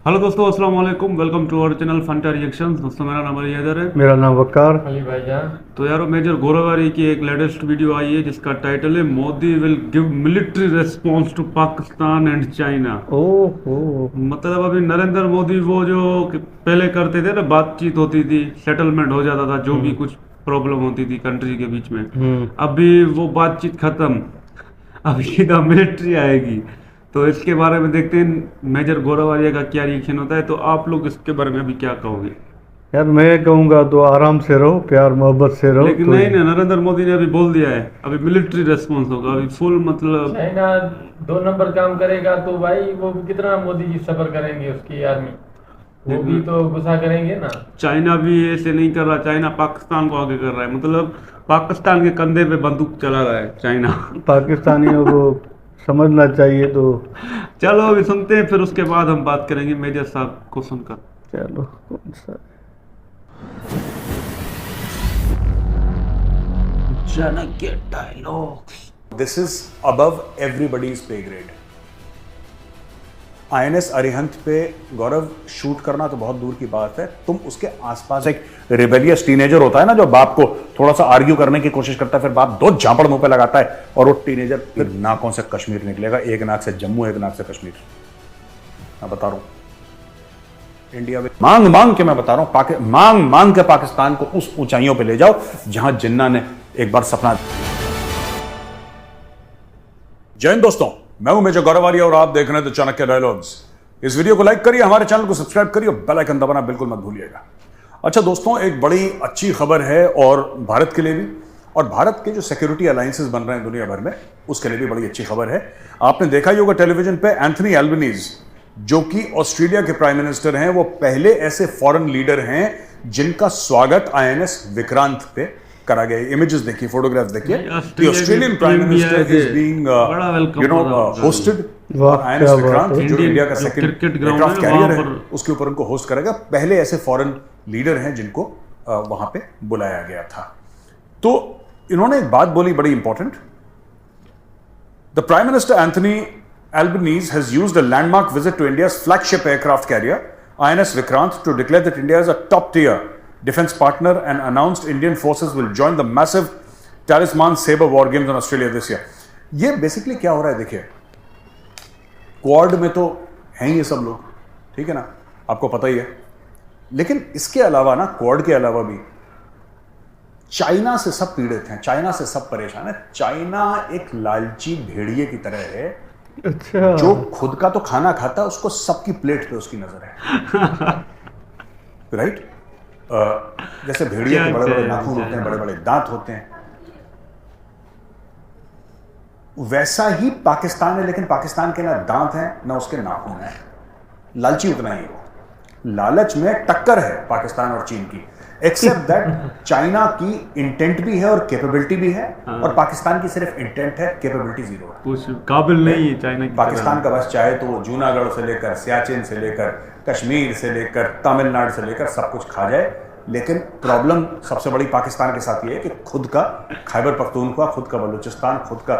Hello दोस्तों, अस्सलाम वालेकुम। Welcome to our channel Fanta reactions. दोस्तों, मेरा नाम अली हैदर है। मेरा नाम वकार। अली भाईजान। तो यारो, मेजर गोरावारी की एक लेटेस्ट वीडियो आई है जिसका टाइटल है Modi will give military response to Pakistan and China. ओहो। मतलब अभी नरेंद्र मोदी वो जो पहले करते थे ना, बातचीत होती थी, सेटलमेंट हो जाता था जो भी कुछ प्रॉब्लम होती थी कंट्री के बीच में। अभी वो बातचीत खत्म, अब सीधा मिलिट्री आएगी। तो इसके बारे में देखते हैं मेजर गोरावारिया का क्या रिएक्शन होता है। तो आप लोग इसके बारे में अभी क्या कहोगे? यार मैं कहूँगा तो आराम से रहो, प्यार मोहब्बत से रहो। लेकिन तो नहीं ना, नरेंद्र मोदी ने अभी बोल दिया है अभी मिलिट्री रेस्पॉन्स होगा, अभी फुल मतलब। चाइना 2 नंबर काम करेगा तो भाई वो कितना मोदी जी सफर करेंगे, उसकी आर्मी वो भी तो गुस्सा करेंगे ना। चाइना भी ऐसे नहीं कर रहा, चाइना पाकिस्तान को आगे कर रहा है, मतलब पाकिस्तान के कंधे पे बंदूक चला रहा है चाइना। पाकिस्तानियों को समझना चाहिए। तो चलो अभी सुनते हैं, फिर उसके बाद हम बात करेंगे मेजर साहब को सुनकर। चलो, कौन सा Chanakya dialogues. This is above everybody's pay grade. INS Arihant पे गौरव शूट करना तो बहुत दूर की बात है, तुम उसके आसपास एक रिबेलियस टीनेजर होता है ना, जो बाप को थोड़ा सा आर्ग्यू करने की कोशिश करता है, फिर बाप 2 झापड़ मुंह पे लगाता है और वो टीनेजर फिर नाकों से कश्मीर निकलेगा, एक नाक से जम्मू, एक नाक से कश्मीर। मैं बता रहा हूं, इंडिया में मांग मांग के, मैं बता रहा हूं, मांग मांग के पाकिस्तान को उस ऊंचाइयों पे ले जाओ जहां जिन्ना ने एक बार सपना। जय हिंद दोस्तों, मैं हूं मेजर गोरावारिया और आप देख रहे हैं द चाणक्य डायलॉग्स। इस वीडियो को लाइक करिए, हमारे चैनल को सब्सक्राइब करिए और बेल आइकन दबाना बिल्कुल मत भूलिएगा। अच्छा दोस्तों, एक बड़ी अच्छी खबर है और भारत के लिए भी, और भारत के जो सिक्योरिटी अलायंसेस बन रहे हैं दुनिया भर में, उसके लिए भी बड़ी अच्छी खबर है। आपने देखा ही होगा टेलीविजन पे, एंथनी एल्बनीज जो कि ऑस्ट्रेलिया के प्राइम मिनिस्टर हैं, वो पहले ऐसे फॉरेन लीडर हैं जिनका स्वागत आईएनएस विक्रांत पे करा गया। इमेजेस देखिए, फोटोग्राफ देखिए, the Australian prime minister is being hosted INS Vikrant, जो इंडिया का सेकंड एयरक्राफ्ट कैरियर है, उसके ऊपर उनको होस्ट करेगा। पहले ऐसे फॉरेन लीडर हैं जिनको वहां पे बुलाया गया था। तो इन्होंने एक बात बोली बड़ी important. The prime minister Anthony Albanese has used a landmark visit to India's flagship aircraft carrier, INS Vikrant, to declare that India is a top-tier defense partner and announced Indian forces will join the massive Talisman Sabre war games in Australia this year. ये basically क्या हो रहा है देखिए, quad में तो हैं ये सब लोग, ठीक है ना, आपको पता ही है, लेकिन इसके अलावा ना, क्वाड के अलावा भी चाइना से सब पीड़ित हैं, चाइना से सब परेशान है। चाइना एक लालची भेड़िए की तरह है, अच्छा, जो खुद का तो खाना खाता है, उसको सबकी प्लेट पे उसकी नजर है। राइट? जैसे भेड़िया के बड़े बड़े नाखून होते हैं, बड़े बड़े दांत होते हैं, वैसा ही पाकिस्तान है, लेकिन पाकिस्तान के ना दांत हैं ना उसके नाखून हैं। लालची उतना ही है, लालच में टक्कर है पाकिस्तान और चीन की, एक्सेप्ट दैट चाइना की इंटेंट भी है और कैपेबिलिटी भी है, और पाकिस्तान की सिर्फ इंटेंट है, कैपेबिलिटी जीरो है। कुछ काबिल नहीं है चाइना की। पाकिस्तान का बस चाहे तो वो जूनागढ़ से लेकर सियाचिन से लेकर कश्मीर से लेकर तमिलनाडु से लेकर सब कुछ खा जाए, लेकिन प्रॉब्लम सबसे बड़ी पाकिस्तान के साथ ये है कि खुद का खैबर पख्तूनख्वा, खुद का बलूचिस्तान, खुद का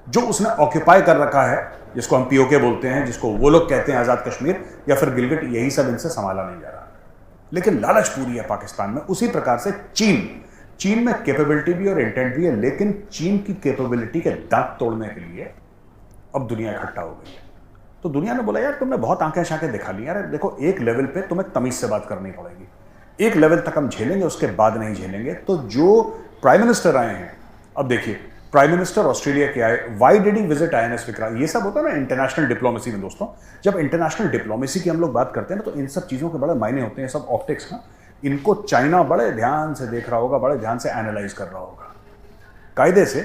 जो उसने ऑक्यूपाई कर रखा है, जिसको हम पीओके बोलते हैं, जिसको वो लोग कहते हैं आज़ाद कश्मीर या फिर गिलगिट, यही सब इनसे संभाला नहीं जा रहा। लेकिन लालच पूरी है पाकिस्तान में। उसी प्रकार से चीन में कैपेबिलिटी भी और इंटेंट भी है, लेकिन चीन की कैपेबिलिटी के दांत तोड़ने के लिए अब दुनिया इकट्ठा हो गई है। तो दुनिया ने बोला यार तुमने बहुत आंखें शाखें दिखा ली यार, देखो एक लेवल पे तुम्हें तमीज से बात करनी पड़ेगी, एक लेवल तक हम झेलेंगे, उसके बाद नहीं झेलेंगे। तो जो प्राइम मिनिस्टर आए हैं, अब देखिए, प्राइम मिनिस्टर ऑस्ट्रेलिया के आए, why did he visit INS Vikrant? ये सब होता है ना इंटरनेशनल डिप्लोमेसी में दोस्तों। जब इंटरनेशनल डिप्लोमेसी की हम लोग बात करते हैं ना, तो इन सब चीज़ों के बड़े मायने होते हैं, सब ऑप्टिक्स ना, इनको चाइना बड़े ध्यान से देख रहा होगा, बड़े ध्यान से एनालाइज कर रहा होगा कायदे से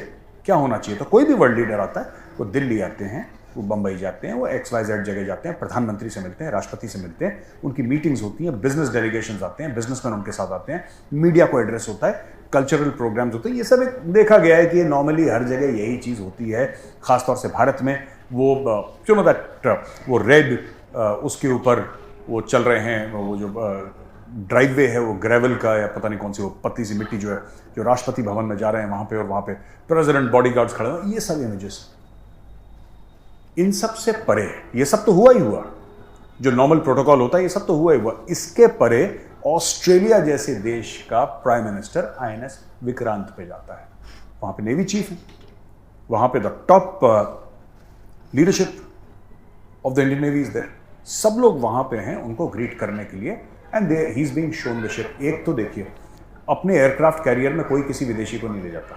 क्या होना चाहिए। तो कोई भी वर्ल्ड लीडर आता है, वो दिल्ली आते हैं, वो बंबई जाते हैं, वो XYZ जगह जाते हैं, प्रधानमंत्री से मिलते हैं, राष्ट्रपति से मिलते हैं, उनकी मीटिंग्स होती हैं, बिजनेस डेलीगेशंस आते हैं, बिजनेसमैन उनके साथ आते हैं, मीडिया को एड्रेस होता है, कल्चरल प्रोग्राम्स होते हैं। ये सब एक देखा गया है कि ये नॉर्मली हर जगह यही चीज़ होती है, खासतौर से भारत में। वो क्यों मतलब वो रेड उसके ऊपर वो चल रहे हैं, वो जो ड्राइववे है वो ग्रेवल का या पता नहीं कौन सी वो पतली सी मिट्टी जो है, जो राष्ट्रपति भवन में जा रहे हैं वहाँ पे, और वहाँ पे प्रेसिडेंट बॉडीगार्ड्स खड़े हैं, ये सब इमेजेस इन सब से परे, ये सब तो हुआ ही हुआ, जो नॉर्मल प्रोटोकॉल होता है ये सब तो हुआ ही हुआ। इसके परे ऑस्ट्रेलिया जैसे देश का प्राइम मिनिस्टर INS विक्रांत पे जाता है, वहां पे नेवी चीफ है, वहां पे the top leadership of the Indian navy is there, सब लोग वहां पे हैं उनको ग्रीट करने के लिए, and he is being shown the ship. एक तो देखिए अपने एयरक्राफ्ट कैरियर में कोई किसी विदेशी को नहीं ले जाता,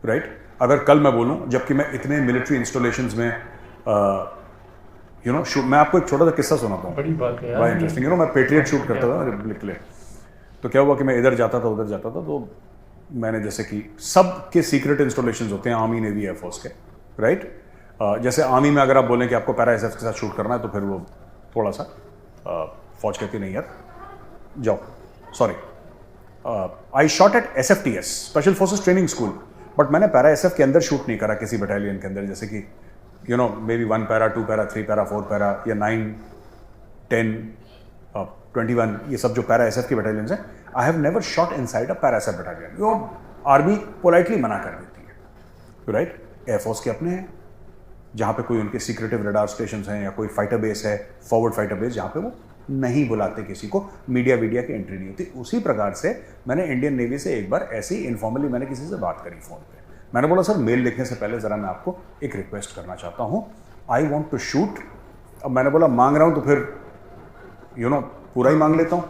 राइट? अगर कल मैं बोलूं, जबकि मैं इतने मिलिट्री इंस्टॉलेशंस में मैं आपको एक छोटा सा किस्सा सुनाता हूँ, बड़ी बात है बड़ा इंटरेस्टिंग। मैं पेट्रियट शूट करता था रिपब्लिक के लिए, तो क्या हुआ कि मैं इधर जाता था उधर जाता था, तो मैंने जैसे कि सब के सीक्रेट इंस्टॉलेशंस होते हैं आर्मी नेवी एयरफोर्स के, राइट? जैसे आर्मी में अगर आप बोलें कि आपको पैरा SF के साथ शूट करना है तो फिर वो थोड़ा सा फौज कहती नहीं यार जाओ, sorry. I shot at SFTS special forces training school, but मैंने पैरा SF के अंदर शूट नहीं करा किसी बटालियन के अंदर, जैसे कि may be 1 para 2 para 3 para 4 para या 9 10 21, ये सब जो पैरा SF की बटालियंस हैं, I have never shot inside a para SF battalion. वो आर्मी पोलाइटली मना कर देती है, राइट? एयरफोर्स के अपने हैं जहाँ पे कोई उनके सीक्रेटिव रडार स्टेशन हैं या कोई फाइटर बेस है, फॉरवर्ड फाइटर बेस, जहाँ पे वो नहीं बुलाते किसी को, मीडिया की एंट्री नहीं होती। उसी प्रकार से मैंने इंडियन नेवी से एक बार ऐसे ही इनफॉर्मली मैंने किसी से बात करी फ़ोन पे। मैंने बोला सर मेल लिखने से पहले ज़रा मैं आपको एक रिक्वेस्ट करना चाहता हूँ, आई वॉन्ट टू शूट। अब मैंने बोला मांग रहा हूँ तो फिर पूरा ही मांग लेता हूँ।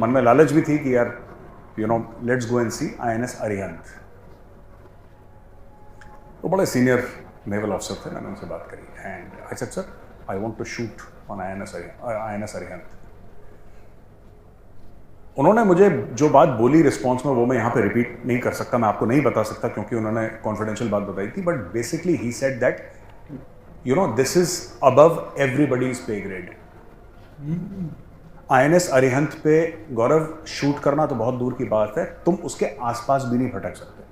मन में लालच भी थी कि यार let's go and see INS Arihant. तो बड़े सीनियर नेवल ऑफिसर थे, मैंने उनसे बात करी and I said sir I want to shoot on INS Arihant. उन्होंने मुझे जो बात बोली रिस्पॉन्स में वो मैं यहाँ पे रिपीट नहीं कर सकता, मैं आपको नहीं बता सकता क्योंकि उन्होंने कॉन्फिडेंशियल बात बताई थी, but basically he said that this is above everybody's पे ग्रेड। INS अरिहंत पे गौरव शूट करना तो बहुत दूर की बात है, तुम उसके आसपास भी नहीं भटक सकते।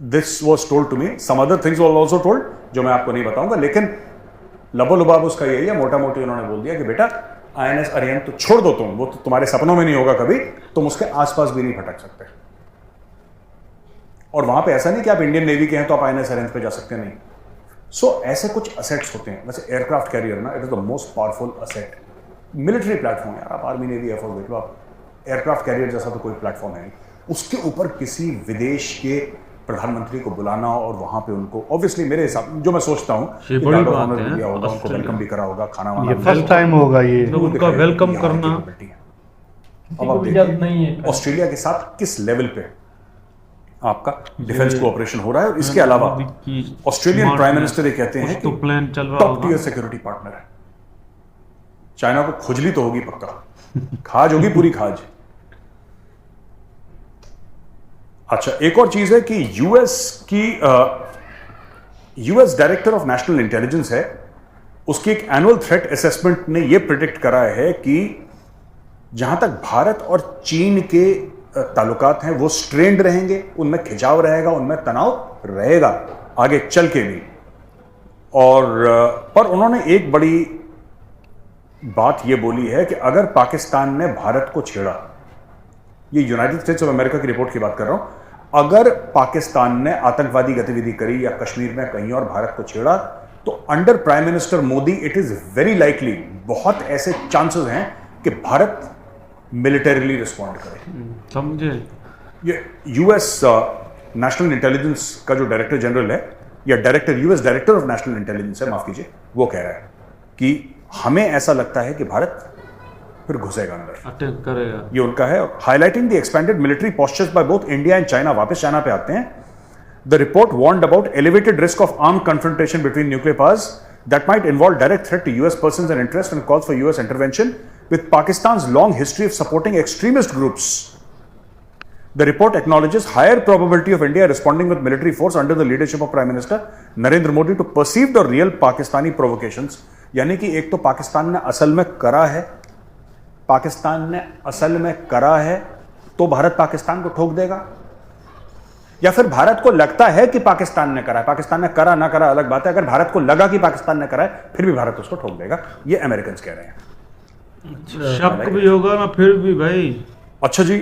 This was told to me, some other things were also told जो मैं आपको नहीं बताऊंगा, लेकिन लबोलुबाब उसका यही है, मोटा मोटी उन्होंने बोल दिया कि बेटा INS अरिहंत तो छोड़ दो तुम, वो तो तुम्हारे सपनों में नहीं होगा कभी, तुम उसके आसपास भी नहीं भटक सकते। और वहां पे ऐसा नहीं कि आप इंडियन नेवी के हैं तो आप INS अरिहंत पे जा सकते नहीं। सो ऐसे कुछ असेट्स होते हैं। वैसे एयरक्राफ्ट कैरियर ना it is the most powerful asset, military platform. यार आप आर्मी नेवी एयरफोर्स देख लो, आप एयरक्राफ्ट कैरियर जैसा तो कोई प्लेटफॉर्म है नहीं। उसके ऊपर किसी विदेश के प्रधानमंत्री को बुलाना और वहां पे उनको ऑब्वियसली मेरे हिसाब जो मैं सोचता हूँ बड़ी बात है, दिया होगा, उनको वेलकम भी करा होगा, खाना वाना फर्स्ट टाइम होगा ये तो उनका वेलकम करना। अब आप देखिए ऑस्ट्रेलिया के साथ किस लेवल पे आपका डिफेंस कोऑपरेशन हो रहा है। और इसके अलावा ऑस्ट्रेलियन प्राइम मिनिस्टर ये कहते हैं तो प्लान चल रहा टॉप टियर सिक्योरिटी पार्टनर है। चाइना को खुजली तो होगी पक्का, खाज होगी पूरी खाज। अच्छा एक और चीज है कि US director of national intelligence है, उसकी एक एनुअल थ्रेट असेसमेंट ने यह प्रिडिक्ट करा है कि जहां तक भारत और चीन के ताल्लुकात हैं वो स्ट्रेन्ड रहेंगे, उनमें खिंचाव रहेगा, उनमें तनाव रहेगा आगे चल के भी। और पर उन्होंने एक बड़ी बात यह बोली है कि अगर पाकिस्तान ने भारत को छेड़ा, ये यूनाइटेड स्टेट्स ऑफ अमेरिका की रिपोर्ट की बात कर रहा हूं, अगर पाकिस्तान ने आतंकवादी गतिविधि करी या कश्मीर में कहीं और भारत को छेड़ा तो under prime minister Modi it is very likely, बहुत ऐसे चांसेस हैं कि भारत मिलिटरीली रिस्पॉन्ड करे। समझे? ये यूएस नेशनल इंटेलिजेंस का जो डायरेक्टर जनरल है या US director of national intelligence है, माफ कीजिए, वो कह रहा है कि हमें ऐसा लगता है कि भारत फिर घुसेगा अंदर, अटैक करेगा। ये उनका है। Highlighting the expanded military postures by both India and China, वापस चाइना पे आते हैं। The report warned about elevated risk of armed confrontation between nuclear powers that might involve direct threat to US persons and interest and calls for US intervention with Pakistan's long history of supporting extremist groups. The report acknowledges higher probability of India responding with military force under the leadership of Prime Minister Narendra Modi to perceived or real Pakistani provocations. यानी कि एक तो पाकिस्तान ने असल में करा है तो भारत पाकिस्तान को ठोक देगा, या फिर भारत को लगता है कि पाकिस्तान ने करा है, पाकिस्तान ने करा ना करा अलग बात है, अगर भारत को लगा कि पाकिस्तान ने करा है फिर भी भारत उसको ठोक देगा, ये अमेरिकन कह रहे हैं। शक भी होगा ना फिर भी भाई। अच्छा जी,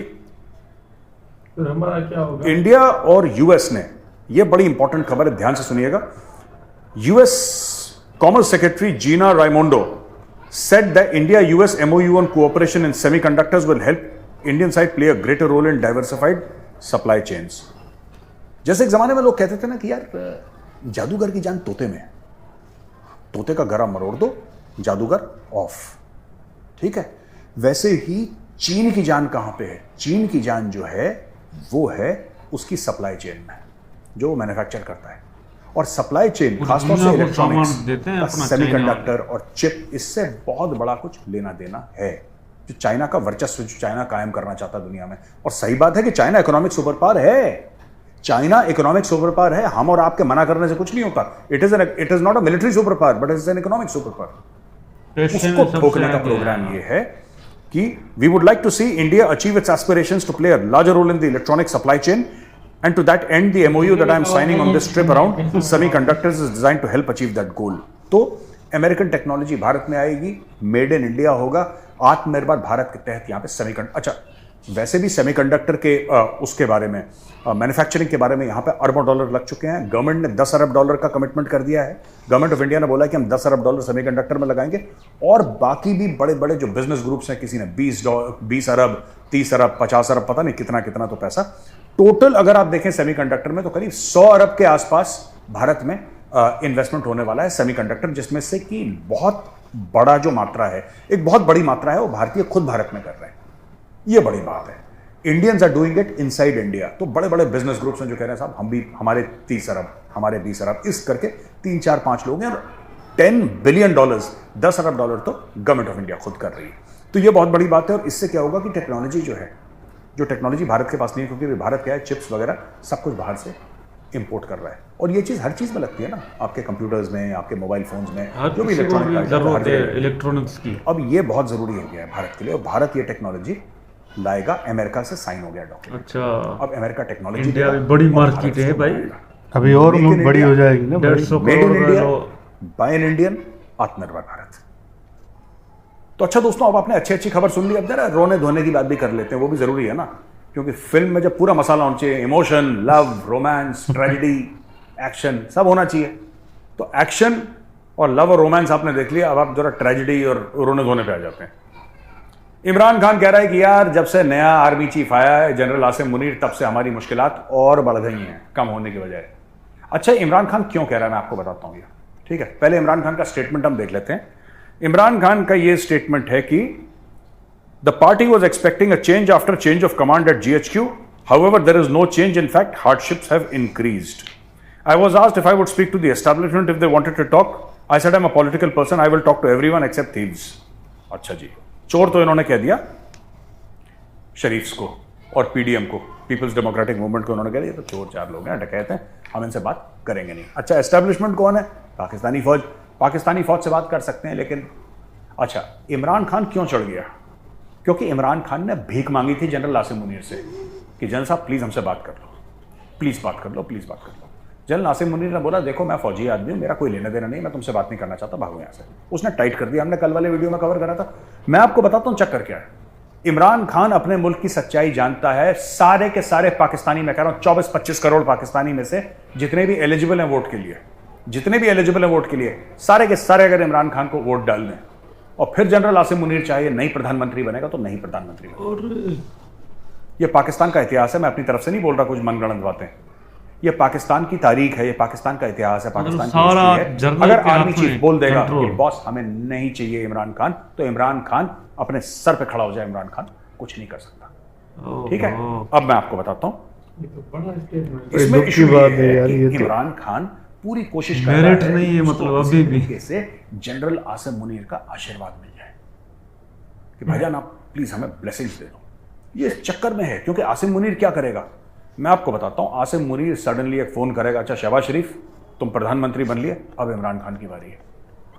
फिर हमारा क्या होगा? इंडिया और यूएस ने, यह बड़ी इंपॉर्टेंट खबर है, ध्यान से सुनिएगा। US Commerce Secretary Gina Raimondo said that India-US MOU on cooperation in semiconductors will help Indian side play a greater role in diversified supply chains. जैसे एक जमाने में लोग कहते थे ना कि यार जादूगर की जान तोते में, तोते का गरा मरोड़ दो, जादूगर ऑफ, ठीक है। वैसे ही चीन की जान कहां पे है? चीन की जान जो है वो है उसकी सप्लाई चेन में, जो मैन्युफैक्चर करता है। और सप्लाई चेन खासतौर से इलेक्ट्रॉनिक्स, सेमीकंडक्टर और चिप, इससे बहुत बड़ा कुछ लेना देना है। जो चाइना का वर्चस्व, जो चाइना कायम करना चाहता दुनिया में, और सही बात है कि चाइना इकोनॉमिक सुपर पावर है, चाइना इकोनॉमिक सुपर पावर है। हम और आपके मना करने से कुछ नहीं होता। It is not a military super power but it is an economic super power. उसको ठोकने का प्रोग्राम ये है कि we would like to see India achieve its aspirations to play a larger role in the electronic supply chain, and to that end the MOU that I am signing on this trip around semiconductors is designed to help achieve that goal. तो American technology Bharat में आएगी, made in India होगा, आत्मनिर्भर भारत के तहत यहाँ पे semiconductor. अच्छा, वैसे भी सेमीकंडक्टर के उसके बारे में, मैन्युफैक्चरिंग के बारे में यहाँ पे अरबों डॉलर लग चुके हैं। गवर्नमेंट ने 10 अरब डॉलर का कमिटमेंट कर दिया है। गवर्नमेंट ऑफ इंडिया ने बोला कि हम 10 अरब डॉलर सेमीकंडक्टर में लगाएंगे, और बाकी भी बड़े बड़े जो बिजनेस ग्रुप्स हैं, किसी ने 20 अरब, 30 अरब, 50 अरब, पता नहीं कितना कितना तो पैसा टोटल अगर आप देखें सेमीकंडक्टर में, तो करीब 100 अरब के आसपास भारत में इन्वेस्टमेंट होने वाला है सेमीकंडक्टर, जिसमें से कि बहुत बड़ा जो मात्रा है, एक बहुत बड़ी मात्रा है, वो भारतीय खुद भारत में कर रहे हैं। ये बड़ी बात है। Indians are doing it inside India. तो बड़े बड़े बिजनेस ग्रुप्स हैं जो कह रहे हैं साहब हम भी, हमारे 30 अरब, हमारे 20 अरब, इस करके 3, 4, 5 लोग हैं, और $10 बिलियन, 10 अरब डॉलर तो गवर्नमेंट ऑफ इंडिया खुद कर रही है। तो ये बहुत बड़ी बात है। और इससे क्या होगा कि टेक्नोलॉजी जो है, जो टेक्नोलॉजी भारत के पास नहीं है, क्योंकि भारत क्या है, चिप्स वगैरह सब कुछ बाहर से इंपोर्ट कर रहा है। और ये चीज़ हर चीज़ में लगती है ना, आपके कंप्यूटर्स में, आपके मोबाइल फोन्स में, जो भी इलेक्ट्रॉनिक्स की। अब ये बहुत ज़रूरी हो गया है भारत के लिए, और भारत ये टेक्नोलॉजी लाएगा। अमेरिका से साइन हो गया डॉक्यूमेंट। अच्छा, अब अमेरिका टेक्नोलॉजी, इंडिया भी बड़ी मार्केट है भाई, अभी और बड़ी हो जाएगी ना। 150 made in India, crore by an Indian, Atmanirbhar Bharat. तो अच्छा दोस्तों, अब आपने अच्छी खबर सुन ली, अब जरा रोने धोने की बात भी कर लेते हैं, वो भी जरूरी है ना, क्योंकि फिल्म में जब पूरा मसाला होना चाहिए, emotion, love, romance, tragedy, action, सब होना चाहिए। तो एक्शन और लव और रोमांस आपने देख लिया, अब आप जरा ट्रेजेडी और रोने धोने पे आ जाते हैं। इमरान खान कह रहा है कि यार जब से नया आर्मी चीफ आया है जनरल आसिम मुनीर, तब से हमारी मुश्किलात और बढ़ गई हैं कम होने की बजाय। अच्छा, इमरान खान क्यों कह रहा है मैं आपको बताता हूँ, ठीक है। पहले इमरान खान का स्टेटमेंट हम देख लेते हैं। इमरान खान का ये स्टेटमेंट है कि the party was expecting a change after change of command at GHQ, however there is no change, in fact hardships have increased. I was asked if I would speak to the establishment if they wanted to talk. I said I'm a political person. I will talk to everyone except thieves. अच्छा जी, चोर तो इन्होंने कह दिया शरीफ्स को और PDM को, peoples democratic movement को उन्होंने कह दिया तो चोर 4 लोग हैं, डकैत हैं, हम इनसे बात करेंगे नहीं। अच्छा, एस्टेब्लिशमेंट कौन है? पाकिस्तानी फौज। पाकिस्तानी फौज से बात कर सकते हैं, लेकिन अच्छा, इमरान खान क्यों चढ़ गया? क्योंकि इमरान खान ने भीख मांगी थी जनरल आसिम मुनीर से कि जनरल साहब प्लीज हमसे बात कर लो, प्लीज बात कर लो, प्लीज बात कर लो। जनरल आसिम मुनीर ने बोला देखो मैं फौजी आदमी हूं, मेरा कोई लेना देना नहीं, मैं तुमसे बात नहीं करना चाहता, भागो यहां से। उसने टाइट कर दिया। हमने कल वाले वीडियो में कवर करा था। मैं आपको बताता हूं चक्कर क्या है। इमरान खान अपने मुल्क की सच्चाई जानता है। सारे के सारे पाकिस्तानी, मैं कह रहा हूं 24-25 करोड़ पाकिस्तानी में से जितने भी एलिजिबल हैं वोट के लिए, जितने भी एलिजिबल हैं वोट के लिए, सारे के सारे अगर इमरान खान को वोट डाल दें और फिर जनरल आसिम मुनीर चाहे नहीं प्रधानमंत्री बनेगा तो नहीं प्रधानमंत्री बनेगा। ये पाकिस्तान का इतिहास है, मैं अपनी तरफ से नहीं बोल रहा कुछ मनगढ़ंत बातें। ये पाकिस्तान की तारीख है, ये पाकिस्तान का इतिहास है, पाकिस्तान की हिस्ट्री है। अगर आर्मी चीफ बोल देगा कि बॉस हमें नहीं चाहिए इमरान खान, तो इमरान खान अपने सर पे खड़ा हो जाए, इमरान खान कुछ नहीं कर सकता। ठीक है, अब मैं आपको बताता हूँ इसमें इशू ये है कि इमरान खान पूरी कोशिश कर रहा है नहीं है, मतलब अभी भी से जनरल आसिम मुनीर का आशीर्वाद मिल जाए कि भाईजान आप प्लीज हमें ब्लेसिंग्स दे दो। ये चक्कर में है, क्योंकि आसिम मुनीर क्या करेगा मैं आपको बताता हूं। आसिम मुनीर सडनली एक फोन करेगा, अच्छा शहबाज शरीफ तुम प्रधानमंत्री बन लिए, अब इमरान खान की बारी है।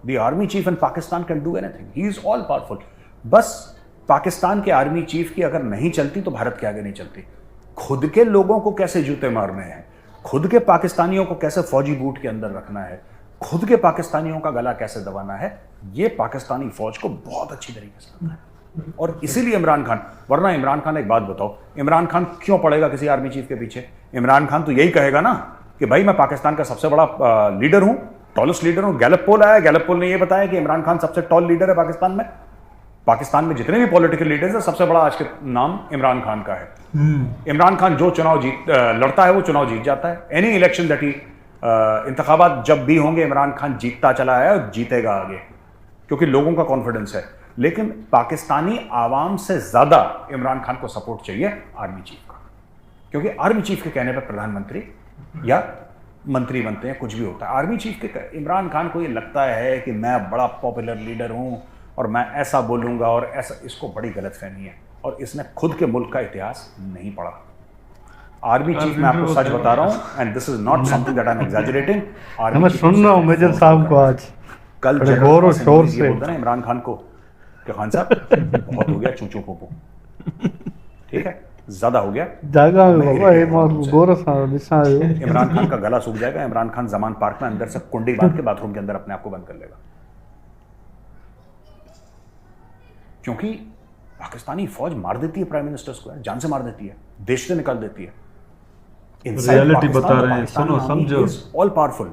The army chief in Pakistan can do anything, he is all powerful. बस पाकिस्तान के आर्मी चीफ की अगर नहीं चलती तो भारत के आगे नहीं चलती। खुद के लोगों को कैसे जूते मारने हैं, खुद के पाकिस्तानियों को कैसे फौजी बूट के अंदर रखना है, खुद के पाकिस्तानियों का गला कैसे दबाना है, ये पाकिस्तानी फौज को बहुत अच्छी तरीके से पता है। और इसीलिए इमरान खान, वरना इमरान खान एक बात बताओ, इमरान खान क्यों पड़ेगा किसी आर्मी चीफ के पीछे? इमरान खान तो यही कहेगा ना कि भाई मैं पाकिस्तान का सबसे बड़ा लीडर हूं टॉलेस्ट लीडर हूं। गैलप पोल आया, गैलप पोल ने यह बताया कि इमरान खान सबसे टॉल लीडर है पाकिस्तान में। पाकिस्तान में जितने भी पॉलिटिकल लीडर्स हैं, सबसे बड़ा आज के नाम इमरान खान का है। इमरान खान जो चुनाव लड़ता है वो चुनाव जीत जाता है। एनी इलेक्शन दैट ही इंतखाबात जब भी होंगे इमरान खान जीतता चला है और जीतेगा आगे, क्योंकि लोगों का कॉन्फिडेंस है। लेकिन पाकिस्तानी आवाम से ज्यादा इमरान खान को सपोर्ट चाहिए आर्मी चीफ का, क्योंकि आर्मी चीफ के कहने पर प्रधानमंत्री या मंत्री बनते हैं, कुछ भी होता है। आर्मी चीफ के इमरान खान को ये लगता है कि मैं बड़ा पॉपुलर लीडर हूं और मैं ऐसा बोलूंगा और ऐसा, इसको बड़ी गलतफहमी है और इसने खुद के मुल्क का इतिहास नहीं पढ़ा। आर्मी चीफ, मैं आपको सच बता रहा हूं, and this is not something that I am exaggerating. मैं सुन रहा हूं मेजर साहब को आज कल गौर और शोर से बोलते ना इमरान खान को कि खान साहब बहुत हो गया चूचू पोपो, ठीक है, ज्यादा हो गया, जागा बाबा ये गौर दिशा इमरान खान का गला सूख जाएगा। इमरान खान जमान पार्क में अंदर से कुंडी बांध के बाथरूम के अंदर अपने आप को बंद कर लेगा, क्योंकि पाकिस्तानी फौज मार देती है प्राइम मिनिस्टर्स को, जान से मार देती है, देश से निकाल देती है। रियलिटी बता रहे हैं, सुनो समझो। ऑल पावरफुल,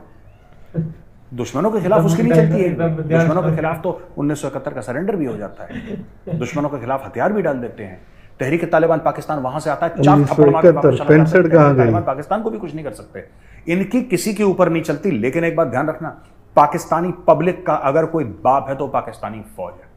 दुश्मनों के खिलाफ उसकी नहीं चलती है। दुश्मनों के खिलाफ तो 1971 का सरेंडर भी हो जाता है, दुश्मनों के खिलाफ हथियार भी डाल देते हैं। तहरीक तालिबान पाकिस्तान वहां से आता है, चार थप्पड़ मार के वापस चला जाता है। तालिबान पाकिस्तान को भी कुछ नहीं कर सकते, इनकी किसी के ऊपर नहीं चलती। लेकिन एक बात ध्यान रखना, पाकिस्तानी पब्लिक का अगर कोई बाप है तो पाकिस्तानी फौज है।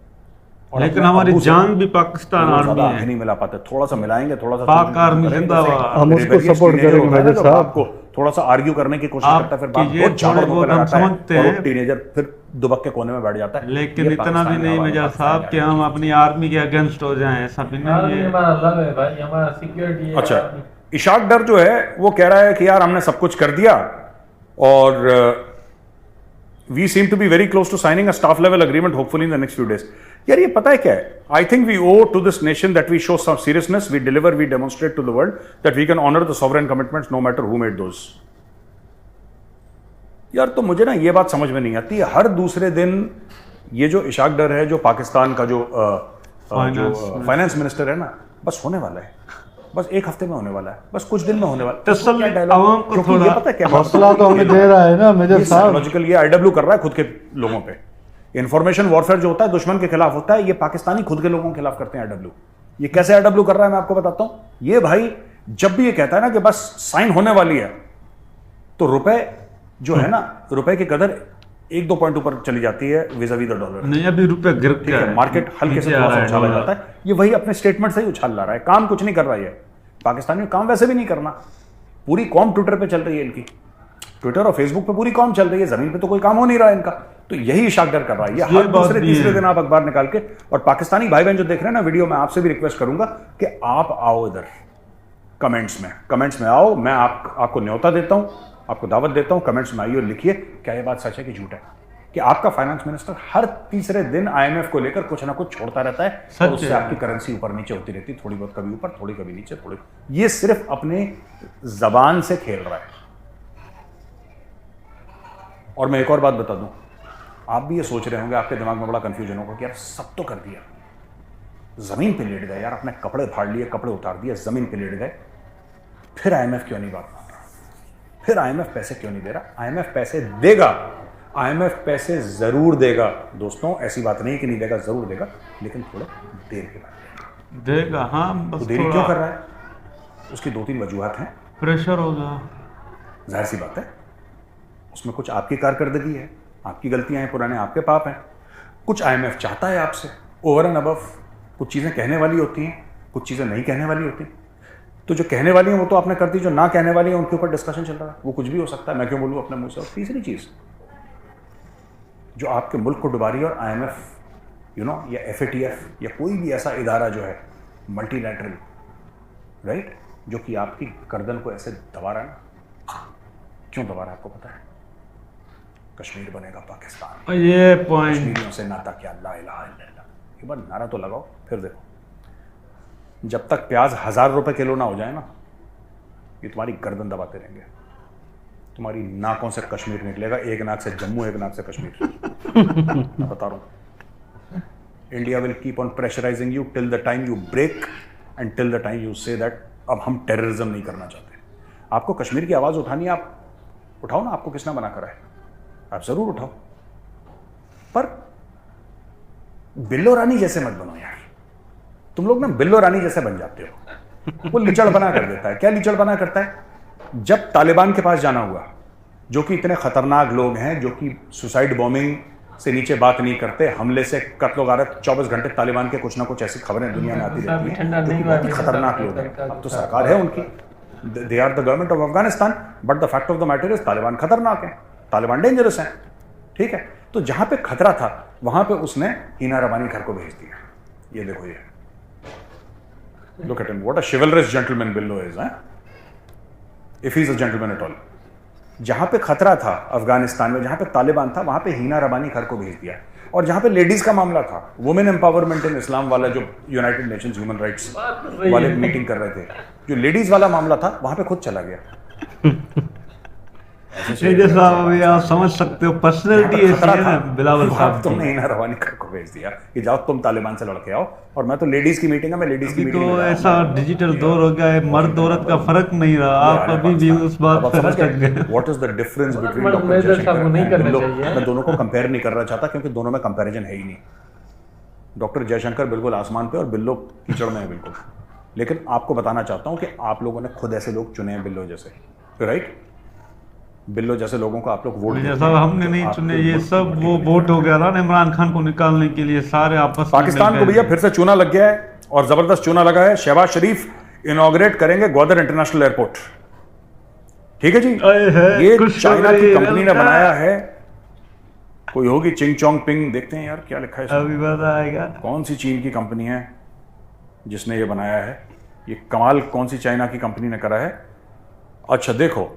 लेकिन हमारी जान भी पाकिस्तान आर्मी है, नहीं मिला पाते। थोड़ा सा मिलाएंगे, थोड़ा सा पाक आर्मी जिंदाबाद। हम उसको सपोर्ट करेंगे मेजर साहब। आपको थोड़ा सा आर्ग्यू करने की कोशिश करता है, फिर बात बहुत झाड़ होकर आता है और टीनेजर फिर दुबक के कोने में बैठ जाता है। लेकिन इतना भी नहीं मेजर साहब कि हम अपनी आर्मी के अगेंस्ट हो जाएं, ऐसा भी नहीं है। हमारा लव है भाई, हमारा सिक्योरिटी है। अच्छा, इशाक डर जो है वो कह रहा है कि यार हमने सब कुछ कर दिया और we seem to be very close to signing a staff level agreement hopefully in the next few days. यार ये पता है क्या है, I think we owe to this nation that we show some seriousness, we deliver, we demonstrate to the world that we can honor the sovereign commitments no matter who made those. यार तो मुझे ना ये बात समझ में नहीं आती है, हर दूसरे दिन ये जो इशाक डर है, जो पाकिस्तान का जो फाइनेंस मिनिस्टर है ना, बस होने वाला है, बस एक हफ्ते में होने वाला है, बस कुछ दिन में होने वाला है। पता है क्या हौसला तो हमें दे रहा है ना मेजर साहब, लॉजिकल ये आईडब्ल्यू कर रहा है खुद के लोगों पे। इंफॉर्मेशन वॉरफेयर जो होता है दुश्मन के खिलाफ होता है, ये पाकिस्तानी खुद के लोगों के खिलाफ करते हैं आईडब्ल्यू। ये कैसे आईडब्ल्यू कर रहा है मैं आपको बताता हूं। ये भाई जब भी ये कहता है ना कि बस साइन होने वाली है, तो रुपए जो है ना, रुपए की कदर 1-2 पॉइंट ऊपर चली जाती है विज़ावी द डॉलर। नहीं अभी रुपए गिर गया है, मार्केट हल्के से थोड़ा सा उछाला जाता है। ये वही अपने स्टेटमेंट से ही उछाल ला रहा है, काम कुछ नहीं कर रहा है। पाकिस्तान में काम वैसे भी नहीं करना, पूरी कौम ट्विटर पे चल रही है इनकी, ट्विटर और फेसबुक पे पूरी कौम चल रही है, जमीन पे तो कोई काम हो नहीं रहा है इनका। तो यही इशाक डर कर रहा है ये हर दूसरे तीसरे दिन आप अखबार निकाल के। और पाकिस्तानी भाई बहन जो देख रहे हैं ना वीडियो, मैं आपसे भी रिक्वेस्ट करूंगा कि आप आओ इधर कमेंट्स में आओ। मैं आपको न्योता देता हूं, आपको दावत देता हूं, कमेंट्स में आइए और लिखिए क्या ये बात सच है कि झूठ है, कि आपका फाइनेंस मिनिस्टर हर तीसरे दिन आईएमएफ को लेकर कुछ ना कुछ छोड़ता रहता है और उससे आपकी करेंसी ऊपर नीचे होती रहती, थोड़ी बहुत कभी ऊपर, थोड़ी कभी नीचे, थोड़ी। ये सिर्फ अपने जबान से खेल रहा है। और मैं एक और बात बता दूं, आप भी ये सोच रहे होंगे, आपके दिमाग में बड़ा कंफ्यूजन होगा कि यार सब तो कर दिया, जमीन पे लेट गए यार, अपने कपड़े फाड़ लिए, कपड़े उतार दिए, जमीन पे लेट गए, फिर आईएमएफ क्यों नहीं बात मान रहा, फिर आईएमएफ पैसे क्यों नहीं दे रहा? आईएमएफ पैसे देगा, आईएमएफ पैसे जरूर देगा दोस्तों, ऐसी बात नहीं कि नहीं देगा, जरूर देगा, लेकिन थोड़ा देर के बाद देगा। हाँ बस देरी क्यों कर रहा है? उसकी 2-3 वजूहत हैं। प्रेशर होगा, जाहिर सी बात है, उसमें कुछ आपकी कारकर्दगी है, आपकी गलतियां हैं, पुराने आपके पाप हैं, कुछ आईएमएफ चाहता है आपसे ओवर एंड अबव। कुछ चीज़ें कहने वाली होती हैं, कुछ चीज़ें नहीं कहने वाली होती। तो जो कहने वाली हैं वो तो आपने कर दी, जो ना कहने वाली है उनके ऊपर डिस्कशन चल रहा है, वो कुछ भी हो सकता है, मैं क्यों बोलूँ अपने मुंह से। और तीसरी चीज़ जो आपके मुल्क को डुबा रही है, और आईएमएफ या एफएटीएफ या कोई भी ऐसा इदारा जो है मल्टीलैटरल, राइट, जो कि आपकी गर्दन को ऐसे दबा रहा है ना, क्यों दबा रहा है आपको पता है? कश्मीर बनेगा पाकिस्तान, ये पॉइंट, कश्मीरियों से नाता क्या, ला इलाहा इल्लल्लाह। एक बार नारा तो लगाओ, फिर देखो, जब तक प्याज 1000 रुपए किलो ना हो जाए ना, ये तुम्हारी गर्दन दबाते रहेंगे, तुम्हारी नाकों से कश्मीर निकलेगा, एक नाक से जम्मू, एक नाक से कश्मीर। मैं बता रहा हूं, India will keep on pressurising you till the time you break and till the time you say that अब हम टेररिज्म नहीं करना चाहते। आपको कश्मीर की आवाज उठानी है, आप उठाओ ना, आपको किसने मना करा है? आप जरूर उठाओ, पर बिल्लो रानी जैसे मत बनो यार। तुम लोग ना बिल्लो रानी जैसे बन जाते हो। वो लिचड़ बना कर देता है। क्या लिचड़ बना करता है? जब तालिबान के पास जाना हुआ, जो कि इतने खतरनाक लोग हैं, जो कि सुसाइड बॉम्बिंग से नीचे बात नहीं करते, हमले से कत्लो गारत 24 घंटे तालिबान के कुछ ना कुछ ऐसी खबरें दुनिया में आती रहती हैं, बहुत ही खतरनाक लोग हैं। अब तो सरकार है उनकी, they are the government of Afghanistan, but the fact of the matter is Taliban खतरनाक है, तालिबान डेंजरस है, ठीक है। तो जहां पे खतरा था वहां पे उसने हिना रबानी घर को भेज दिया। ये देखो, ये look at him, what a chivalrous gentleman Billo is, if he is a gentleman at all. जहां पे खतरा था अफगानिस्तान में, जहां पे तालिबान था, वहां पे हिना रबानी घर को भेज दिया। और जहां पे लेडीज का मामला था, वुमेन एम्पावरमेंट इन इस्लाम वाला, जो यूनाइटेड नेशंस ह्यूमन राइट्स वाले मीटिंग कर रहे थे, जो लेडीज वाला मामला था, वहां पे खुद चला गया। जैसा अभी आप समझ सकते हो, पर्सनैलिटी ऐसी है ना बिलावल साहब। तुमने हिना रबानी घर को भेज दिया कि जाओ तुम तालिबान से लड़के आओ, और मैं तो लेडीज की मीटिंग है, मैं लेडीज की मीटिंग तो ऐसा डिजिटल दौर हो गया है, मर्द औरत का फर्क नहीं रहा। आप अभी भी उस बात पर अटक गए। What is the difference between doctor Jaishankar? मैं दोनों को कंपेयर नहीं करना चाहता, क्योंकि दोनों में कंपैरिजन है ही नहीं। डॉक्टर जयशंकर बिल्कुल आसमान पे और बिल्लो कीचड़ में है बिल्कुल। लेकिन आपको बताना चाहता हूं कि आप लोगों ने खुद ऐसे लोग चुने हैं बिल्लो जैसे, राइट? बिल्लो जैसे लोगों को आप लोग वोट देते हैं। हमने नहीं चुने, ये सब वो वोट हो गया था ना इमरान खान को निकालने के लिए, सारे आपस। पाकिस्तान को भैया फिर से चूना लग गया है, और जबरदस्त चूना लगा है। शहबाज शरीफ इनॉग्रेट करेंगे ग्वादर इंटरनेशनल एयरपोर्ट, ठीक है जी। ये चाइना की कंपनी ने बनाया है, कोई होगी चिंग चोंग पिंग, देखते हैं यार क्या लिखा है अभी बताएगा। कौन सी चीन की कंपनी है जिसने ये बनाया है? ये कमाल कौन सी चाइना की कंपनी ने करा है? अच्छा देखो,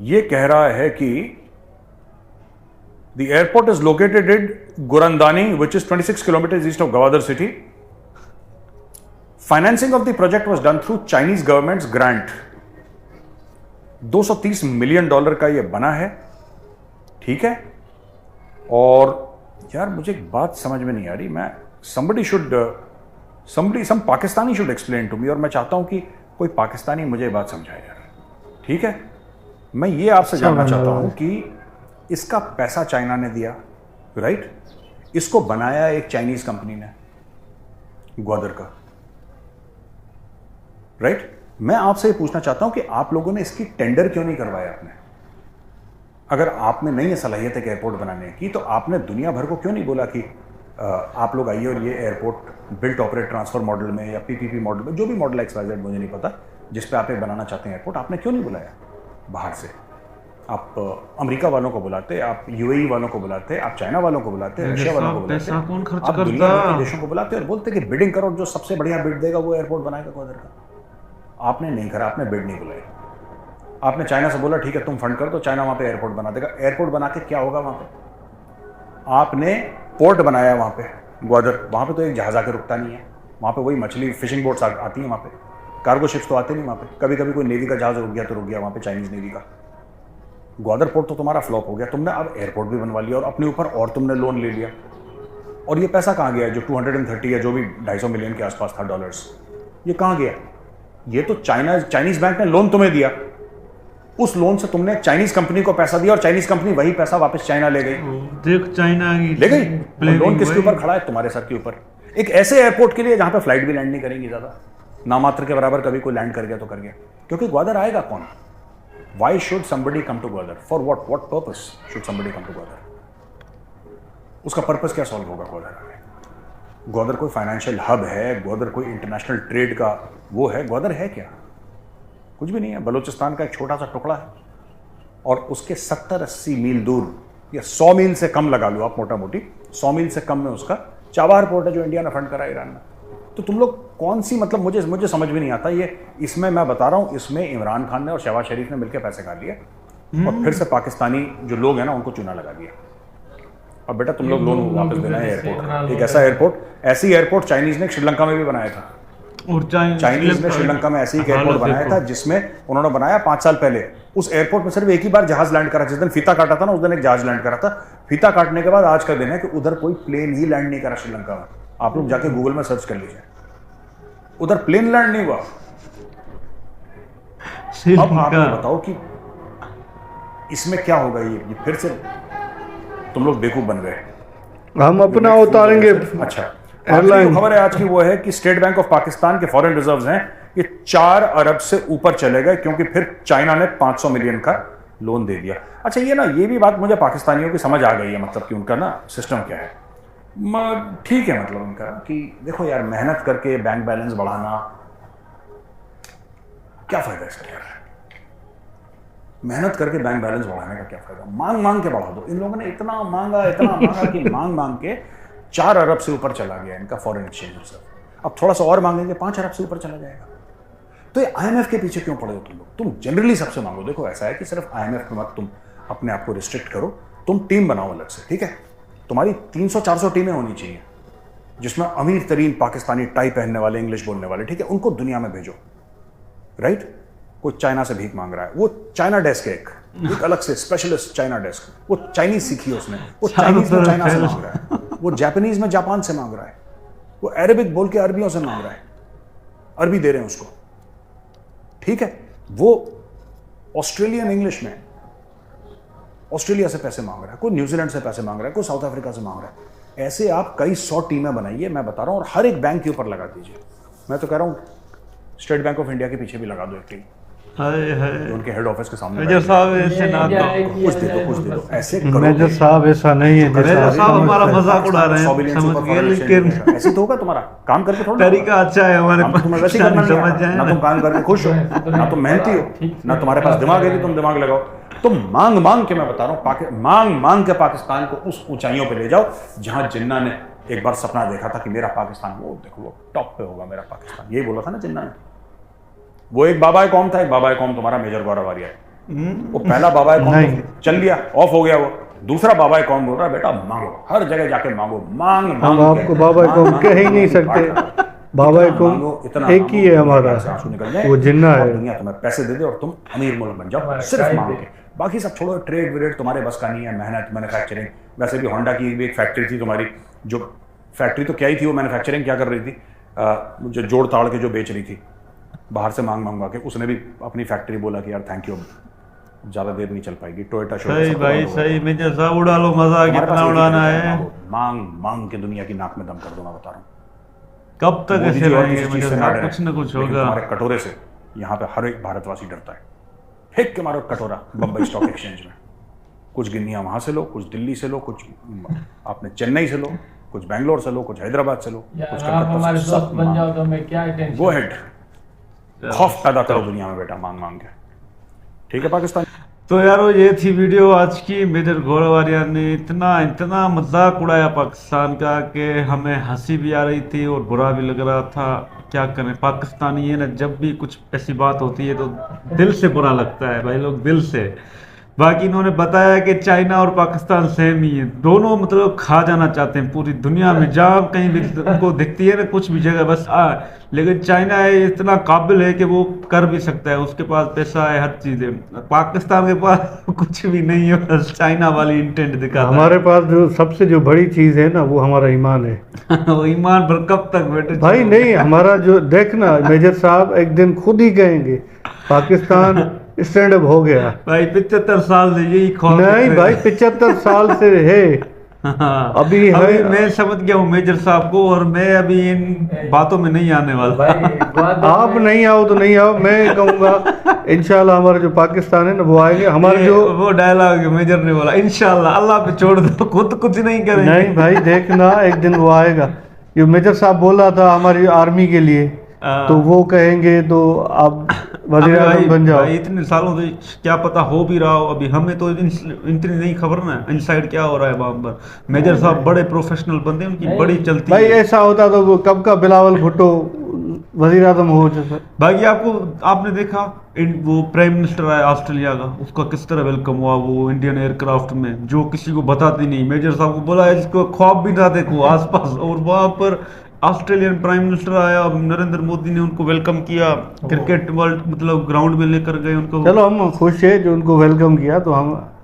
ये कह रहा है कि the airport is located in Gurandani, which is 26 kilometre east of Gwadar city. Financing of the project was done through Chinese government's grant. $230 million का ये बना है, ठीक है। और यार मुझे एक बात समझ में नहीं आ रही, मैं some Pakistani should explain to me, और मैं चाहता हूं कि कोई पाकिस्तानी मुझे बात समझाए यार, ठीक है। मैं ये आपसे जानना चाहता हूं कि इसका पैसा चाइना ने दिया, राइट? इसको बनाया एक चाइनीज कंपनी ने, ग्वादर का, राइट? मैं आपसे ये पूछना चाहता हूं कि आप लोगों ने इसकी टेंडर क्यों नहीं करवाया आपने? अगर आप में नहीं है सलाहियत एक एयरपोर्ट बनाने की, तो आपने दुनिया भर को क्यों नहीं बोला कि आप लोग आइए और ये airport built operate transfer model में या पीपीपी मॉडल में, जो भी मॉडल XYZ मुझे नहीं पता, जिस पे आप एक बनाना चाहते हैं एयरपोर्ट, आपने क्यों नहीं बुलाया बाहर से? आप अमेरिका वालों को बुलाते, आप UAE वालों को बुलाते, आप चाइना वालों को बुलाते, रशिया वालों को बुलाते, आप दुनिया भर के देशों को बुलाते और बोलते कि बिडिंग करो, जो सबसे बढ़िया बिड देगा वो एयरपोर्ट बनाएगा ग्वादर का। आपने नहीं करा, आपने बिड नहीं बुलाई। आपने चाइना से बोला ठीक है तुम फंड कर दो, चाइना वहां पे एयरपोर्ट बना देगा। एयरपोर्ट बना के क्या होगा वहां पे? आपने पोर्ट बनाया वहां पे ग्वादर, वहां पे तो एक जहाज आके रुकता नहीं है, वहां पे वही मछली फिशिंग बोट्स आती हैं, वहां पे कार्गो शिप्स तो आते नहीं वहां पे। कभी कभी कोई नेवी का जहाज रुक गया तो रुक गया वहां पे, चाइनीज नेवी का। ग्वादर पोर्ट तो तुम्हारा फ्लॉप हो गया, तुमने अब एयरपोर्ट भी बनवा लिया और अपने ऊपर और तुमने लोन ले लिया। और ये पैसा कहाँ गया? जो 230 या जो भी 250 मिलियन के आसपास था डॉलर्स, ये कहाँ गया? ये तो चाइनीज बैंक ने लोन तुम्हें दिया, उस लोन से तुमने चाइनीज कंपनी को पैसा दिया और चाइनीज कंपनी वही पैसा वापस चाइना ले गई। देख चाइना ले गई। लोन किसके ऊपर खड़ा है? तुम्हारे सर के ऊपर। एक ऐसे एयरपोर्ट के लिए जहां पे फ्लाइट भी लैंड नहीं करेंगी ज्यादा, नामात्र के बराबर, कभी कोई लैंड कर गया तो कर गया। क्योंकि ग्वादर आएगा कौन? Why should somebody come to Gwadar? For what purpose should somebody come to Gwadar? उसका पर्पस क्या सॉल्व होगा ग्वादर में? ग्वादर कोई फाइनेंशियल हब है? ग्वादर कोई इंटरनेशनल ट्रेड का वो है? ग्वादर है क्या? कुछ भी नहीं है। बलूचिस्तान का एक छोटा सा टुकड़ा है और उसके 70-80 मील दूर या 100 मील से कम लगा लो आप, मोटा मोटी 100 मील से कम में उसका चाबहार पोर्ट है, जो इंडिया ने फंड करा ईरान में। तो तुम लोग कौन सी, मतलब मुझे समझ में नहीं आता ये। इसमें मैं बता रहा हूँ, इसमें इमरान खान ने और शहबाज शरीफ ने मिलकर पैसे खा लिए और फिर से पाकिस्तानी जो लोग हैं ना उनको चूना लगा दिया। अब बेटा तुम लोग लोन वापस देना है एयरपोर्ट। एक ऐसा एयरपोर्ट, ऐसी एयरपोर्ट चाइनीज ने श्रीलंका में भी बनाया था। और चाइनीज ने श्रीलंका में ऐसे ही एयरपोर्ट बनाया था, जिसमें उन्होंने बनाया 5 साल पहले। उस एयरपोर्ट में सिर्फ एक ही बार जहाज लैंड करा। जिस दिन फीता काटा था ना, उस दिन एक जहाज लैंड करा था। फीता काटने के बाद आज का दिन है कि उधर कोई प्लेन ही लैंड नहीं करा श्रीलंका में। आप लोग जाके गूगल में सर्च कर लीजिए, उधर प्लेन लैंड नहीं हुआ। अब आप बताओ कि इसमें क्या होगा? ये फिर से तुम लोग बेवकूफ बन गए। हम अपना उतारेंगे। अच्छा, एयरलाइन खबर है आज की वो है कि स्टेट बैंक ऑफ पाकिस्तान के फॉरेन रिजर्व्स हैं ये 4 अरब से ऊपर चले गए, क्योंकि फिर चाइना ने 500 मिलियन का लोन दे दिया। अच्छा, ये भी बात मुझे पाकिस्तानियों की समझ आ गई है, मतलब कि उनका ना सिस्टम क्या है। ठीक है, मतलब उनका कि देखो यार, मेहनत करके बैंक बैलेंस बढ़ाना क्या फायदा इसका यार, मेहनत करके बैंक बैलेंस बढ़ाने का क्या फायदा, मांग मांग के बढ़ा दो। इन लोगों ने इतना मांगा कि मांग मांग के 4 अरब से ऊपर चला गया इनका फॉरेन एक्सचेंज रिजर्व। अब थोड़ा सा और मांगेंगे 5 अरब से ऊपर चला जाएगा। तो ये IMF के पीछे क्यों पड़े हो तुम लोग? तुम जनरली सबसे मांगो। देखो ऐसा है कि सिर्फ IMF पे मत तुम अपने आप को रिस्ट्रिक्ट करो, तुम टीम बनाओ अलग से, ठीक है? तुम्हारी 300-400 टीमें होनी चाहिए जिसमें अमीर तरीन पाकिस्तानी टाई पहनने वाले, इंग्लिश बोलने वाले, ठीक है, उनको दुनिया में भेजो, राइट? कोई चाइना से भीख मांग रहा है, वो चाइना डेस्क है, एक अलग से स्पेशलिस्ट चाइना डेस्क, वो चाइनीज सीखी है उसने, वो चाइनीज में चाइना से मांग रहा है, वो जापानीज में जापान से मांग रहा है, वो अरेबिक बोल के अरबियों से मांग रहा है, अरबी दे रहे हैं उसको, ठीक है? वो ऑस्ट्रेलियन इंग्लिश में ऑस्ट्रेलिया से पैसे मांग रहा है, कोई न्यूजीलैंड से पैसे मांग रहा है, कोई साउथ अफ्रीका से मांग रहा है। ऐसे आप कई 100 टीमें बनाइए, मैं बता रहा हूं, और हर एक बैंक के ऊपर लगा दीजिए। मैं तो कह रहा हूं स्टेट बैंक ऑफ इंडिया के पीछे भी लगा दो एक टीम, उनके हेड ऑफिस के सामने। मेजर साहब ऐसे ना कुछ दे दो ऐसे करो। मेजर साहब ऐसा नहीं है, मेजर साहब हमारा मजाक उड़ा रहे हैं, समझ गए, लेकिन ऐसे तो होगा तुम्हारा काम करके थोड़ा तरीका अच्छा है हमारे पास, तुम्हें वैसे करना नहीं समझ आता। जाए ना तुम काम करके खुश हो, ना तुम मेहनती हो, ना तुम्हारे पास दिमाग है कि तुम दिमाग लगाओ। तुम मांग मांग के, मैं बता रहा हूँ, मांग मांग के पाकिस्तान को उस ऊंचाइयों पे ले जाओ जहां जिन्ना ने एक बार सपना देखा था कि मेरा पाकिस्तान, वो देखो वो टॉप पे होगा मेरा पाकिस्तान, यही बोला था ना जिन्ना ने। वो एक बाबा कौम था, एक बाबा कौम तुम्हारा मेजर गौरव आर्या है। वो पहला बाबा कौम तो चल लिया, ऑफ हो गया वो। दूसरा बाबा कौम बोल रहा है बेटा मांगो, हर जगह जाके मांगो, मांग मांग। हम आपको बाबा कौम कह ही नहीं सकते, बाबा कौम एक ही है हमारा, वो जिन्ना है। दुनिया तुम्हें पैसे दे दे और तुम अमीर मुल्क बन जाओ सिर्फ मांग के। बाकी सब छोड़ो, ट्रेड व्रेड तुम्हारे बस का नहीं है, मेहनत, मैन्युफैक्चरिंग। वैसे भी होंडा की भी एक फैक्ट्री थी तुम्हारी, जो फैक्ट्री तो क्या ही थी, वो मैन्युफैक्चरिंग क्या कर रही थी, जो जोड़ ताड़ के जो बेच रही थी बाहर से मांग मंगवा के, उसने भी अपनी फैक्ट्री बोला कि यार थैंक यू, ज्यादा देर नहीं चल पाएगी। टोयोटा सही भाई सही, मेजर साहब उड़ा लो, मजा कितना उड़ाना है। मांग मांग के दुनिया की नाक में दम कर दो, मैं बता रहा हूँ। कब तक ऐसे रहेंगे मेजर साहब, कुछ ना कुछ होगा। हमारे कटोरे से यहाँ पे हर एक भारतवासी डरता है, फेंक के मारो कटोरा बम्बई स्टॉक एक्सचेंज में। कुछ गिन्नियां वहां से लो, कुछ दिल्ली से लो, कुछ आपने चेन्नई से लो, कुछ बैंगलोर से लो, कुछ हैदराबाद से लो, कुछ हमारे दोस्त बन जाओ तो हमें क्या टेंशन। गो हेड, खौफ पैदा करो दुनिया में बेटा मांग मांग के, ठीक है पाकिस्तान। तो यारो ये थी वीडियो आज की। मेजर गौरव आर्या ने इतना मजाक उड़ाया पाकिस्तान का कि हमें हंसी भी आ रही थी और बुरा भी लग रहा था। क्या करें, पाकिस्तानी है ना, जब भी कुछ ऐसी बात होती है तो दिल से बुरा लगता है भाई लोग, दिल से। बाकी इन्होंने बताया कि चाइना और पाकिस्तान सेम ही है, दोनों मतलब खा जाना चाहते हैं पूरी दुनिया में, जहाँ कहीं भी उनको दिखती है ना कुछ भी जगह बस लेकिन चाइना है इतना काबिल है कि वो कर भी सकता है, उसके पास पैसा है, हर चीज़ है। पाकिस्तान के पास कुछ भी नहीं है, बस चाइना वाली इंटेंट दिखा। हमारे पास जो सबसे जो बड़ी चीज़ है ना, वो हमारा ईमान है। वो ईमान पर कब तक बैठे भाई नहीं, हमारा जो देखना मेजर साहब एक दिन खुद ही कहेंगे पाकिस्तान स्टैंड अप हो गया। भाई 75 साल से यही ख्वाब नहीं भाई, 75 साल से है। अभी मैं समझ गया हूँ मेजर साहब को, और मैं अभी इन बातों में नहीं आने वाला। आप नहीं आओ तो नहीं आओ, मैं कहूँगा इंशाल्लाह हमारा जो पाकिस्तान है ना वो आएंगे। हमारे जो वो डायलॉग मेजर ने बोला, इंशाल्लाह, अल्लाह पे छोड़ दो, खुद कुछ नहीं करेंगे। नहीं भाई देखना, एक दिन वो आएगा। जो मेजर साहब बोल रहा था हमारी आर्मी के लिए, तो वो कहेंगे तो आप वज़ीर आज़म बन जाओ। भाई इतने सालों से क्या पता हो भी रहा हो, अभी हमें तो इतनी नहीं खबर ना इनसाइड क्या हो रहा है वहाँ पर। मेजर साहब बड़े प्रोफेशनल बंदे, उनकी बड़ी चलती भाई है। ऐसा होता तो वो कब का बिलावल भुट्टो वज़ीर आज़म हो जाता। बाकी आपने देखा वो प्राइम मिनिस्टर आया ऑस्ट्रेलिया का, उसका किस तरह वेलकम हुआ वो इंडियन एयरक्राफ्ट में, जो किसी को बताती नहीं। मेजर साहब को बोला है जिसको ख्वाब भी ना देखो आसपास, और वहाँ पर ऑस्ट्रेलियन प्राइम मिनिस्टर आया, नरेंद्र मोदी ने उनको वेलकम किया, क्रिकेट वर्ल्ड मतलब ग्राउंड में लेकर गए उनको। चलो हम खुश है जो उनको वेलकम किया, तो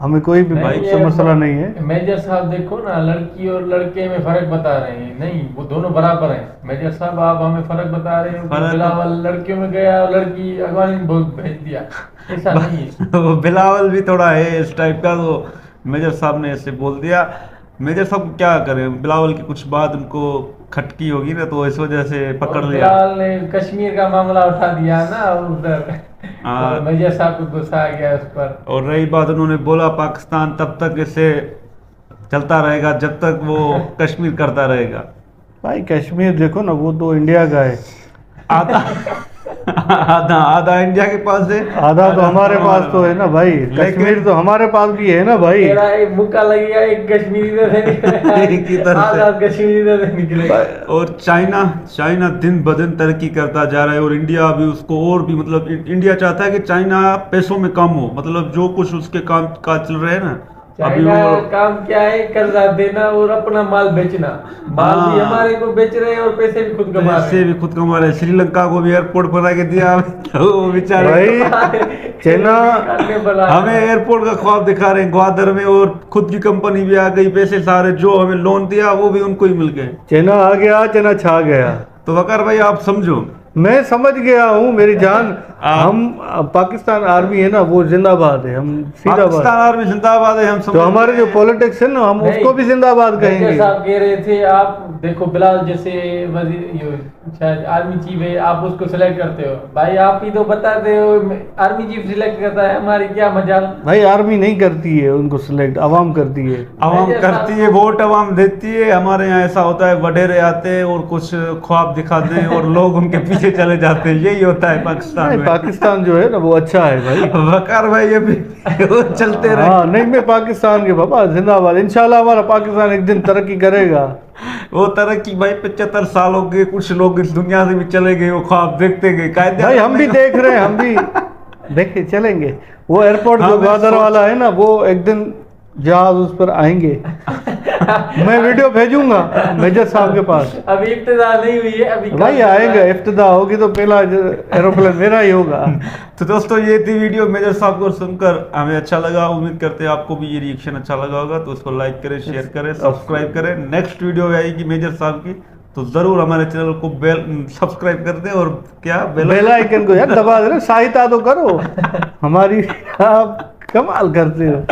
हमें कोई भी मसला नहीं है। मेजर साहब देखो ना, लड़की और लड़के में फर्क बता रहे हैं, नहीं वो दोनों बराबर हैं। मेजर साहब आप हमें फर्क बता रहे हो, बिलावल लड़कियों में गया और लड़की अगवानी भेज दिया, ऐसा नहीं है। बिलावल भी थोड़ा है इस टाइप का, तो मेजर साहब ने ऐसे बोल दिया। मेजर साहब को क्या करें, बिलावल की कुछ बात उनको खटकी होगी ना, तो इस वजह से पकड़ लिया। बिलावल ने कश्मीर का मामला उठा दिया ना उधर, और मेजर साहब को गुस्सा आ गया उस पर। और रही बात, उन्होंने बोला पाकिस्तान तब तक ऐसे चलता रहेगा जब तक वो कश्मीर करता रहेगा। भाई कश्मीर देखो ना, वो तो इंडिया का है, आधा आधा आधा इंडिया के पास है, आधा तो हमारे पास तो है ना भाई। कश्मीर तो हमारे पास भी है ना भाई। तेरा एक मुक्का लगेगा, एक कश्मीरी इधर से एक इधर से। आधा कश्मीरी इधर से निकलेगा। और चाइना दिन ब दिन तरक्की करता जा रहा है, और इंडिया भी उसको और भी, मतलब इंडिया चाहता है कि चाइना पैसों में कम हो, मतलब जो कुछ उसके काम काज चल रहे हैं ना अभी चाइना वो काम क्या है, कर्जा देना और अपना माल बेचना। माल भी हमारे को बेच रहे हैं और पैसे भी खुद कमा रहे पैसे हैं। भी खुद कमा रहे हैं। श्रीलंका को भी एयरपोर्ट बना के दिया वो बेचारे भाई चाइना हमें एयरपोर्ट का ख्वाब दिखा रहे हैं ग्वादर में, और खुद की कंपनी भी आ गई, पैसे सारे जो हमें लोन दिया वो भी उनको ही मिल गए। चाइना आ गया, चाइना छा गया। तो वकार भाई आप समझो, मैं समझ गया हूँ मेरी जान। हम पाकिस्तान आर्मी है ना, वो जिंदाबाद है, हम सीधा पाकिस्तान बात। आर्मी जिंदाबाद है, हम तो समझ हमारे जो पॉलिटिक्स है ना, हम नहीं, उसको भी जिंदाबाद कहेंगे। साहब कह रहे थे, आप देखो बिलाल जैसे शायद आर्मी चीफ है, आप उसको सिलेक्ट करते हो। भाई आप ही तो बताते हो आर्मी चीफ सिलेक्ट करता है, हमारी क्या मजाल। भाई आर्मी नहीं करती है उनको सिलेक्ट, आवाम करती है। आवाम करती है, वोट आवाम देती है। हमारे यहाँ ऐसा होता है, वडेरे आते हैं और कुछ ख्वाब दिखाते हैं और लोग उनके पीछे चले जाते हैं, यही होता है पाकिस्तान में। पाकिस्तान जो है ना वो अच्छा है भाई। वकार भाई ये भी वो चलते रहे। हाँ नहीं, मैं पाकिस्तान के बाबा जिंदाबाद। इंशाल्लाह हमारा पाकिस्तान एक दिन तरक्की करेगा। वो तरक्की भाई 75 साल हो गए, कुछ लोग इस दुनिया से भी चले गए, वो ख्वाब देखते गए। कायदे भाई हम भी देख रहे हैं, हम भी देखे चलेंगे। वो एयरपोर्ट जो ग्वादर वाला है ना, वो एक दिन जहाज उस पर आएंगे। मैं वीडियो भेजूंगा मेजर साहब के पास। अभी इब्तिदा नहीं हुई है, अभी भाई आएगा, इब्तिदा होगी तो पहला एरोप्लेन मेरा ही होगा। तो दोस्तों ये थी वीडियो मेजर साहब को सुनकर हमें अच्छा लगा। उम्मीद करते हैं आपको भी ये रिएक्शन अच्छा लगा होगा, तो उसको लाइक करें, शेयर करें, सब्सक्राइब करें। नेक्स्ट वीडियो आएगी मेजर साहब की, तो जरूर हमारे चैनल को सब्सक्राइब कर दें, और क्या बेल आइकन को यार दबा देना, सहायता तो करो हमारी। आप कमाल करते हो।